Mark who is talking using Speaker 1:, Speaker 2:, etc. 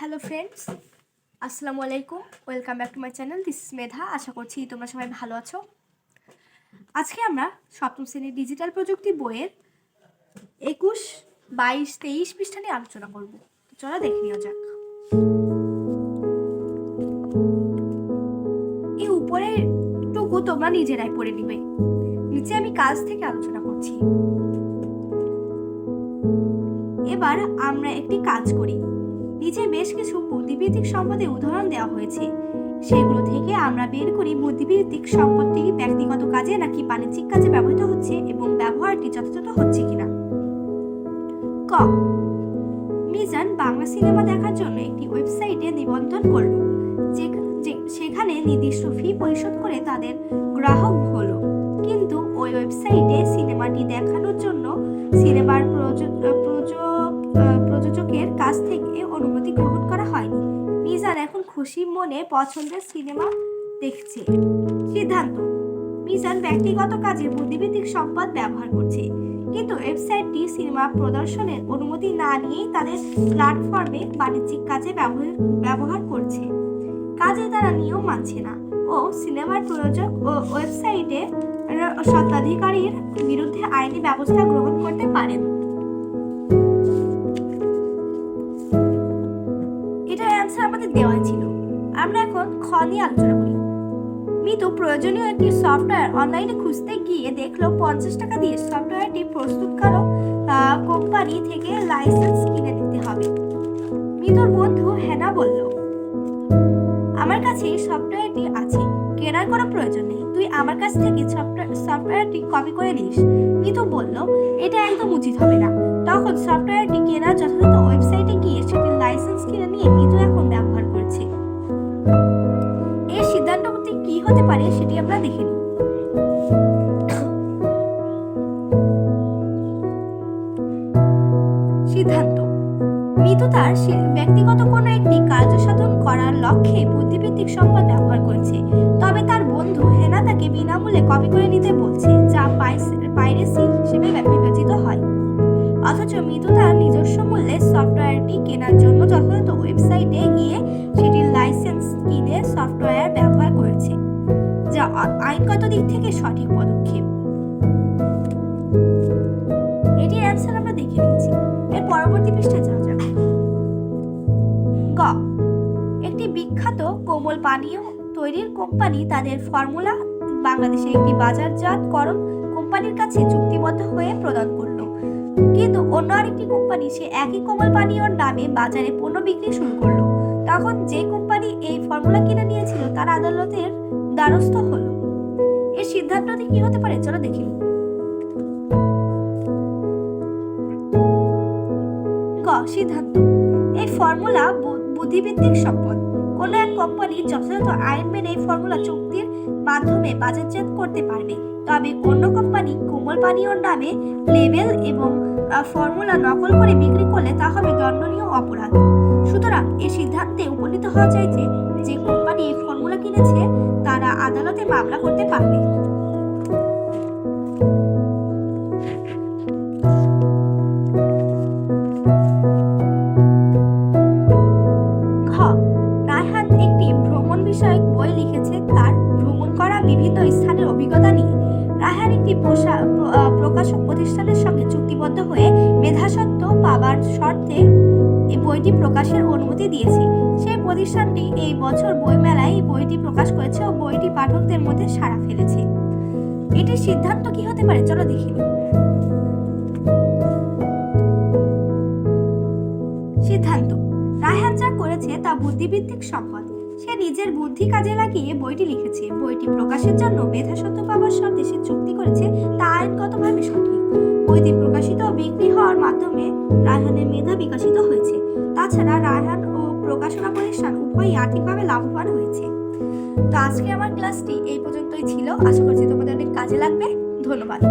Speaker 1: Hello friends, আসসালামু আলাইকুম। Welcome back to my channel. This is Medha. আশা করছি তোমরা সবাই ভালো আছো। আজকে আমরা সপ্তম শ্রেণীর ডিজিটাল প্রযুক্তি বইয়ের 21, 22, 23 পৃষ্ঠা নিয়ে আলোচনা করব। তো চলো দেখে নেওয়া যাক। এই উপরের টুকু তোমরা নিজেরাই পড়ে নিবে। নিচে আমি কাজ থেকে আলোচনা করছি। এবার আমরা একটি কাজ করি। নিচে বেশ কিছু বুদ্ধিবৃত্তিক সম্পদের উদাহরণ দেওয়া হয়েছে। সেগুলো থেকে আমরা বের করি বুদ্ধিবৃত্তিক সম্পদটি ব্যক্তিগত কাজে নাকি বাণিজ্যিক কাজে ব্যবহৃত হচ্ছে এবং ব্যবহারটি যথাযথ হচ্ছে কিনা। ক, মিজান বাংলা সিনেমা দেখার জন্য একটি ওয়েবসাইটে নিবন্ধন করল। সেখানে নির্দিষ্ট ফি পরিশোধ করে তাদের গ্রাহক হলো, কিন্তু ওই ওয়েবসাইটে সিনেমাটি দেখানোর জন্য সিনেমার প্রযোজকের কাছ থেকে অনুমতি গ্রহণ করা হয়নি। মিজান এখন খুশি মনে পছন্দের সিনেমা দেখছে। সিদ্ধান্ত: মিজান ব্যক্তিগত কাজে বুদ্ধিবৃত্তিক সম্পদ ব্যবহার করছে, কিন্তু ওয়েবসাইটটি সিনেমা প্রদর্শনের অনুমতি না নিয়েই তাদের প্ল্যাটফর্মে বাণিজ্যিক কাজে ব্যবহার করছে। কাজে তারা নিয়ম মানছে না ও সিনেমার প্রযোজক ও ওয়েবসাইটে স্বত্বাধিকারীর বিরুদ্ধে আইনি ব্যবস্থা গ্রহণ করতে পারেন। এটার অ্যান্সার আমাদের দেওয়া ছিল। আমরা এখন খ নিয়ে আলোচনা করি। মিতু প্রয়োজনীয় একটি সফটওয়্যার অনলাইনে খুঁজতে গিয়ে দেখলো 50 টাকা দিয়ে সফটওয়্যারটি প্রস্তুতকারক কোম্পানি থেকে লাইসেন্স কিনে নিতে হবে। মিতুর বন্ধু হেনা বলল, আমার কাছে এই সফটওয়্যারটি আছে, কেনার কোনো প্রয়োজন নেই, তুই আমার কাছ থেকে সফটওয়্যারটি কপি করে নিস। মিতু বলল, এটা একদম উচিত হবে না। তখন সফটওয়্যারটি কেনার যথাযথ ওয়েবসাইটে গিয়ে সেটির লাইসেন্স কিনে নিয়ে মিতু এখন ব্যবহার করছে। এর সিদ্ধান্তটি কি হতে পারে সেটি আমরা দেখে নিই। সিদ্ধান্ত: মিতু তার ব্যক্তিগত কোনো একটি কার্য সাধন করার লক্ষ্যে বুদ্ধিবৃত্তিক সম্পদ ব্যবহার করেছে, তবে তার বন্ধু হেনা তাকে বিনামূল্যে কপি করে নিতে বলছে, যা পাইরেসি হিসেবে বিবেচিত হয়। অথচ মিতু তার নিজস্ব মূল্যে সফটওয়্যারটি কেনার জন্য যথাযথ ওয়েবসাইটে গিয়ে সেটির লাইসেন্স কিনে সফটওয়্যার ব্যবহার করেছে, যা আইনগত দিক থেকে সঠিক পদক্ষেপ। এটির অ্যান্সার আমরা দেখে নিয়েছি। এর পরবর্তী পৃষ্ঠায় যাওয়া যাক। গ, একটি বিখ্যাত কোমল পানীয় তৈরির কোম্পানি তাদের ফর্মুলা বাংলাদেশে একটি বাজারজাতকরণ কোম্পানির কাছে চুক্তিবদ্ধ হয়ে প্রদান করলো, কিন্তু অন্য আরেকটি কোম্পানি সে একই কোমল পানীয়র নামে বাজারে পণ্য বিক্রি শুরু করলো। তখন যে কোম্পানি এই ফর্মুলা কিনে নিয়েছিল তার আদালতের দ্বারস্থ হলো। এর সিদ্ধান্তটি কি হতে পারে চলো দেখি। গ, সিদ্ধান্ত: এই ফর্মুলা বুদ্ধিবৃত্তিক সম্পদ। কোনো এক কোম্পানি যথাযথ আইন মেনে এই ফর্মুলা চুক্তির মাধ্যমে বাজারজাত করতে পারবে, তবে অন্য কোম্পানি কোমল পানীয়র নামে লেবেল এবং ফর্মুলা নকল করে বিক্রি করলে তা হবে দণ্ডনীয় অপরাধ। সুতরাং এই সিদ্ধান্তে উপনীত হওয়া যায় যে কোম্পানি এই ফর্মুলা কিনেছে তারা আদালতে মামলা করতে পারবে। বই লিখেছে তার ভ্রমণ করা বিভিন্ন স্থানের অভিজ্ঞতা নিয়ে। রায়হান একটি প্রকাশক প্রতিষ্ঠানের সঙ্গে চুক্তিবদ্ধ হয়ে মেধাস্বত্ব পাবার শর্তে এই বইটি প্রকাশের অনুমতি দিয়েছে। সেই প্রতিষ্ঠানটি এই বছর বইমেলায় বইটি প্রকাশ করেছে ও বইটি পাঠকদের মধ্যে সাড়া ফেলেছে। এটির সিদ্ধান্ত কি হতে পারে চলো দেখি। সিদ্ধান্ত: রায়হান যা করেছে তা বুদ্ধিবৃত্তিক সম্পদ। সে নিজের বুদ্ধি কাজে লাগিয়ে বইটি লিখেছে। বইটি প্রকাশের জন্য মেধাস্বত্ব পাবার শর্তে সে চুক্তি করেছে, তা আইনগতভাবে সঠিক। বইটি প্রকাশিত ও বিক্রি হওয়ার মাধ্যমে রায়হানের মেধা বিকশিত হয়েছে। তাছাড়া রায়হান ও প্রকাশনা প্রতিষ্ঠান উভয়ই আর্থিকভাবে লাভবান হয়েছে। তো আজকে আমার ক্লাসটি এই পর্যন্তই ছিল। আশা করছি তোমাদের অনেক কাজে লাগবে। ধন্যবাদ।